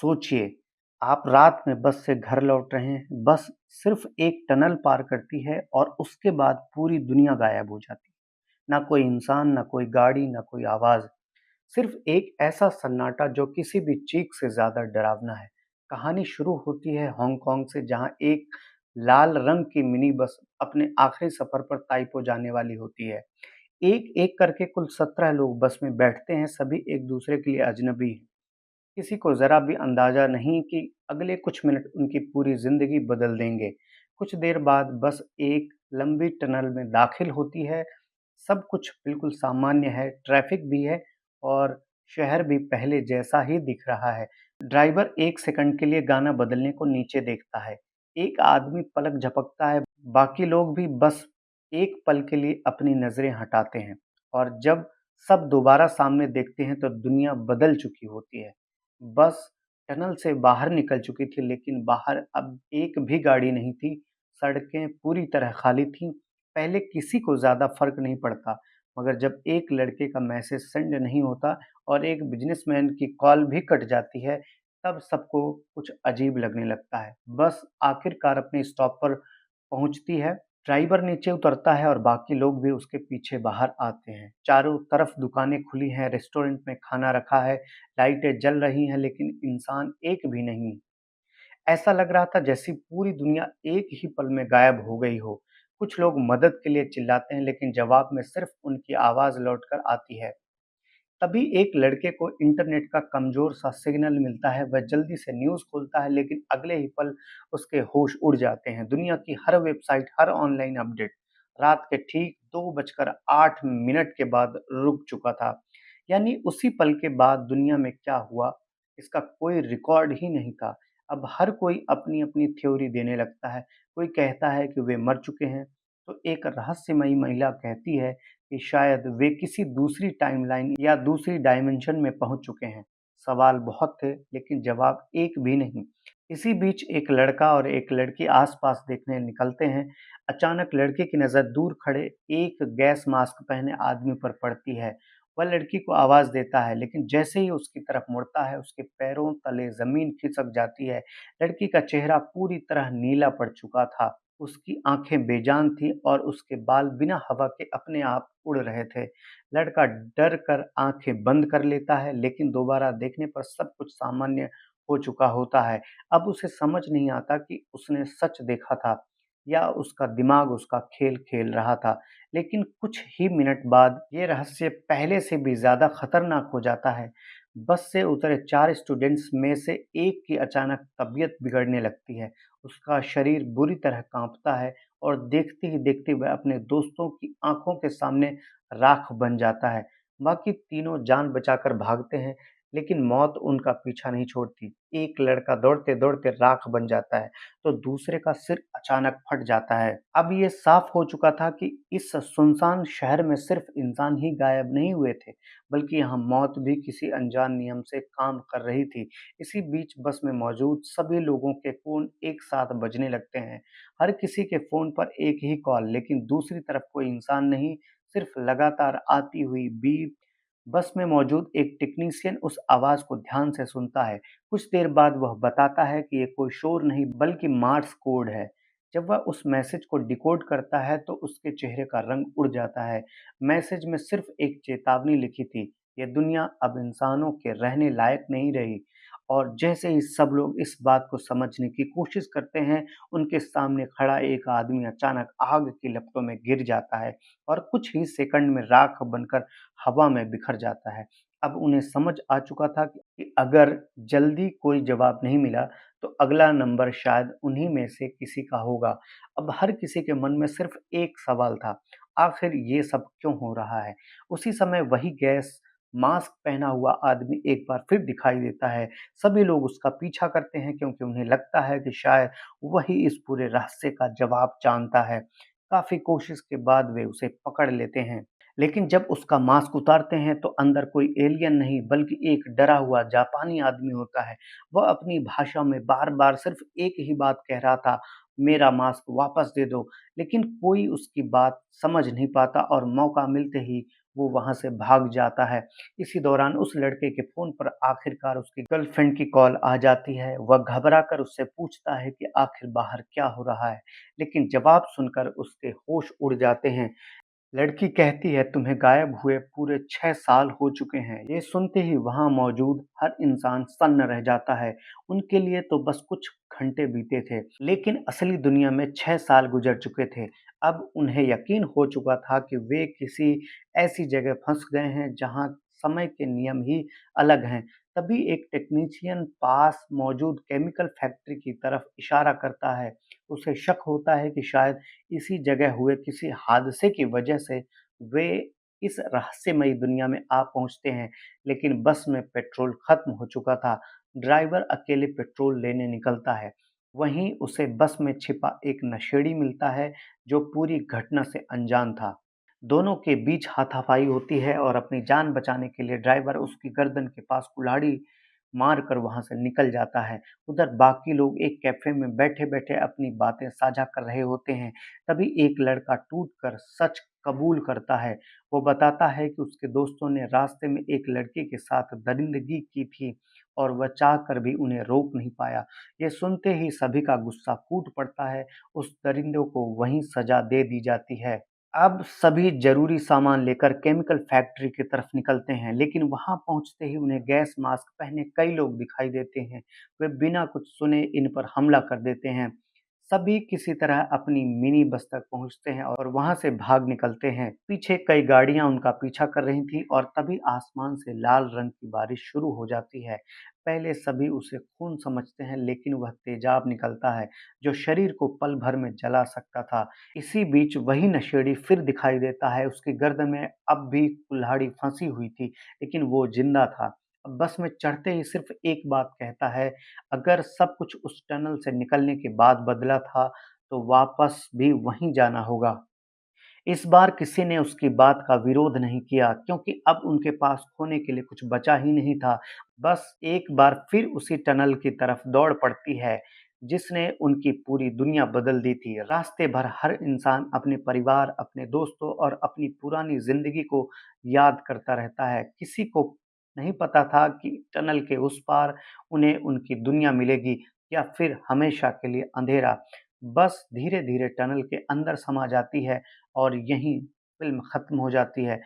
सोचिए, आप रात में बस से घर लौट रहे हैं, बस सिर्फ एक टनल पार करती है और उसके बाद पूरी दुनिया गायब हो जाती है। ना कोई इंसान, ना कोई गाड़ी, ना कोई आवाज़, सिर्फ एक ऐसा सन्नाटा जो किसी भी चीख से ज़्यादा डरावना है। कहानी शुरू होती है हांगकांग से, जहाँ एक लाल रंग की मिनी बस अपने आखिरी सफ़र पर ताइपो जाने वाली होती है। एक-एक करके कुल 17 लोग बस में बैठते हैं, सभी एक-दूसरे के लिए अजनबी हैं। किसी को ज़रा भी अंदाज़ा नहीं कि अगले कुछ मिनट उनकी पूरी ज़िंदगी बदल देंगे। कुछ देर बाद बस एक लंबी टनल में दाखिल होती है। सब कुछ बिल्कुल सामान्य है, ट्रैफ़िक भी है और शहर भी पहले जैसा ही दिख रहा है। ड्राइवर 1 सेकंड के लिए गाना बदलने को नीचे देखता है। एक आदमी पलक झपकता है, बाकी लोग भी बस एक पल के लिए अपनी नज़रें हटाते हैं और जब सब दोबारा सामने देखते हैं तो दुनिया बदल चुकी होती है। बस टनल से बाहर निकल चुकी थी, लेकिन बाहर अब एक भी गाड़ी नहीं थी। सड़कें पूरी तरह खाली थीं। पहले किसी को ज़्यादा फ़र्क नहीं पड़ता, मगर जब एक लड़के का मैसेज सेंड नहीं होता और एक बिज़नेसमैन की कॉल भी कट जाती है, तब सबको कुछ अजीब लगने लगता है। बस आखिरकार अपने स्टॉप पर पहुँचती है। ड्राइवर नीचे उतरता है और बाकी लोग भी उसके पीछे बाहर आते हैं। चारों तरफ दुकानें खुली हैं, रेस्टोरेंट में खाना रखा है, लाइटें जल रही हैं, लेकिन इंसान एक भी नहीं। ऐसा लग रहा था जैसे पूरी दुनिया एक ही पल में गायब हो गई हो। कुछ लोग मदद के लिए चिल्लाते हैं, लेकिन जवाब में सिर्फ उनकी आवाज़ लौटकर आती है। तभी एक लड़के को इंटरनेट का कमज़ोर सा सिग्नल मिलता है। वह जल्दी से न्यूज़ खोलता है, लेकिन अगले ही पल उसके होश उड़ जाते हैं। दुनिया की हर वेबसाइट, हर ऑनलाइन अपडेट रात के ठीक 2 बजकर 8 मिनट के बाद रुक चुका था। यानी उसी पल के बाद दुनिया में क्या हुआ, इसका कोई रिकॉर्ड ही नहीं था। अब हर कोई अपनी-अपनी थ्योरी देने लगता है। कोई कहता है कि वे मर चुके हैं, तो एक रहस्यमयी महिला कहती है कि शायद वे किसी दूसरी टाइमलाइन या दूसरी डायमेंशन में पहुंच चुके हैं। सवाल बहुत थे, लेकिन जवाब एक भी नहीं। इसी बीच एक लड़का और एक लड़की आसपास देखने निकलते हैं। अचानक लड़के की नज़र दूर खड़े एक गैस मास्क पहने आदमी पर पड़ती है। वह लड़की को आवाज़ देता है, लेकिन जैसे ही उसकी तरफ मुड़ता है, उसके पैरों तले ज़मीन खिसक जाती है। लड़की का चेहरा पूरी तरह नीला पड़ चुका था। उसकी आँखें बेजान थीं और उसके बाल बिना हवा के अपने आप उड़ रहे थे। लड़का डर कर आँखें बंद कर लेता है, लेकिन दोबारा देखने पर सब कुछ सामान्य हो चुका होता है। अब उसे समझ नहीं आता कि उसने सच देखा था या उसका दिमाग उसका खेल खेल रहा था। लेकिन कुछ ही मिनट बाद ये रहस्य पहले से भी ज़्यादा खतरनाक हो जाता है। बस से उतरे 4 स्टूडेंट्स में से एक की अचानक तबीयत बिगड़ने लगती है। उसका शरीर बुरी तरह काँपता है और देखते ही देखते वह अपने दोस्तों की आँखों के सामने राख बन जाता है। बाकी तीनों जान बचाकर भागते हैं, लेकिन मौत उनका पीछा नहीं छोड़ती। एक लड़का दौड़ते-दौड़ते राख बन जाता है, तो दूसरे का सिर अचानक फट जाता है। अब ये साफ हो चुका था कि इस सुनसान शहर में सिर्फ इंसान ही गायब नहीं हुए थे, बल्कि यहाँ मौत भी किसी अनजान नियम से काम कर रही थी। इसी बीच बस में मौजूद सभी लोगों के फ़ोन एक साथ बजने लगते हैं। हर किसी के फ़ोन पर एक ही कॉल, लेकिन दूसरी तरफ कोई इंसान नहीं, सिर्फ लगातार आती हुई बीप। बस में मौजूद एक टेक्नीशियन उस आवाज़ को ध्यान से सुनता है। कुछ देर बाद वह बताता है कि ये कोई शोर नहीं बल्कि मार्स कोड है। जब वह उस मैसेज को डिकोड करता है तो उसके चेहरे का रंग उड़ जाता है। मैसेज में सिर्फ एक चेतावनी लिखी थी, ये दुनिया अब इंसानों के रहने लायक नहीं रही। और जैसे ही सब लोग इस बात को समझने की कोशिश करते हैं, उनके सामने खड़ा एक आदमी अचानक आग की लपटों में गिर जाता है और कुछ ही सेकंड में राख बनकर हवा में बिखर जाता है। अब उन्हें समझ आ चुका था कि अगर जल्दी कोई जवाब नहीं मिला, तो अगला नंबर शायद उन्हीं में से किसी का होगा। अब हर किसी के मन में सिर्फ एक सवाल था, आखिर ये सब क्यों हो रहा है? उसी समय वही गैस मास्क पहना हुआ आदमी एक बार फिर दिखाई देता है। सभी लोग उसका पीछा करते हैं, क्योंकि उन्हें लगता है कि शायद वही इस पूरे रहस्य का जवाब जानता है। काफ़ी कोशिश के बाद वे उसे पकड़ लेते हैं। लेकिन जब उसका मास्क उतारते हैं तो अंदर कोई एलियन नहीं बल्कि एक डरा हुआ जापानी आदमी होता है। वह अपनी भाषा में बार-बार सिर्फ एक ही बात कह रहा था, मेरा मास्क वापस दे दो। लेकिन कोई उसकी बात समझ नहीं पाता और मौका मिलते ही वो वहाँ से भाग जाता है। इसी दौरान उस लड़के के फ़ोन पर आखिरकार उसकी गर्लफ्रेंड की कॉल आ जाती है। वह घबराकर उससे पूछता है कि आखिर बाहर क्या हो रहा है? लेकिन जवाब सुनकर उसके होश उड़ जाते हैं। लड़की कहती है, तुम्हें गायब हुए पूरे 6 साल हो चुके हैं। ये सुनते ही वहाँ मौजूद हर इंसान सन्न रह जाता है। उनके लिए तो बस कुछ घंटे बीते थे, लेकिन असली दुनिया में 6 साल गुजर चुके थे। अब उन्हें यकीन हो चुका था कि वे किसी ऐसी जगह फंस गए हैं जहाँ समय के नियम ही अलग हैं। तभी एक टेक्नीशियन पास मौजूद केमिकल फैक्ट्री की तरफ इशारा करता है। उसे शक होता है कि शायद इसी जगह हुए किसी हादसे की वजह से वे इस रहस्यमयी दुनिया में आ पहुंचते हैं। लेकिन बस में पेट्रोल खत्म हो चुका था। ड्राइवर अकेले पेट्रोल लेने निकलता है। वहीं उसे बस में छिपा एक नशेड़ी मिलता है जो पूरी घटना से अनजान था। दोनों के बीच हाथापाई होती है और अपनी जान बचाने के लिए ड्राइवर उसकी गर्दन के पास कुल्हाड़ी मारकर वहां से निकल जाता है। उधर बाकी लोग एक कैफे में बैठे-बैठे अपनी बातें साझा कर रहे होते हैं। तभी एक लड़का टूटकर सच कबूल करता है। वो बताता है कि उसके दोस्तों ने रास्ते में एक लड़की के साथ दरिंदगी की थी और वह चाहकर भी उन्हें रोक नहीं पाया। ये सुनते ही सभी का गुस्सा फूट पड़ता है। उस दरिंदों को वहीं सजा दे दी जाती है। अब सभी ज़रूरी सामान लेकर केमिकल फैक्ट्री की तरफ निकलते हैं, लेकिन वहां पहुंचते ही उन्हें गैस मास्क पहने कई लोग दिखाई देते हैं। वे बिना कुछ सुने इन पर हमला कर देते हैं। सभी किसी तरह अपनी मिनी बस तक पहुंचते हैं और वहां से भाग निकलते हैं। पीछे कई गाड़ियां उनका पीछा कर रही थीं और तभी आसमान से लाल रंग की बारिश शुरू हो जाती है। पहले सभी उसे खून समझते हैं, लेकिन वह तेजाब निकलता है जो शरीर को पल भर में जला सकता था। इसी बीच वही नशेड़ी फिर दिखाई देता है। उसकी गर्दन में अब भी कुल्हाड़ी फंसी हुई थी, लेकिन वो जिंदा था। अब बस में चढ़ते ही सिर्फ एक बात कहता है, अगर सब कुछ उस टनल से निकलने के बाद बदला था, तो वापस भी वहीं जाना होगा। इस बार किसी ने उसकी बात का विरोध नहीं किया, क्योंकि अब उनके पास खोने के लिए कुछ बचा ही नहीं था। बस एक बार फिर उसी टनल की तरफ दौड़ पड़ती है, जिसने उनकी पूरी दुनिया बदल दी थी। रास्ते भर हर इंसान अपने परिवार, अपने दोस्तों और अपनी पुरानी ज़िंदगी को याद करता रहता है। किसी को नहीं पता था कि टनल के उस पार उन्हें उनकी दुनिया मिलेगी या फिर हमेशा के लिए अंधेरा। बस धीरे-धीरे टनल के अंदर समा जाती है और यहीं फ़िल्म ख़त्म हो जाती है।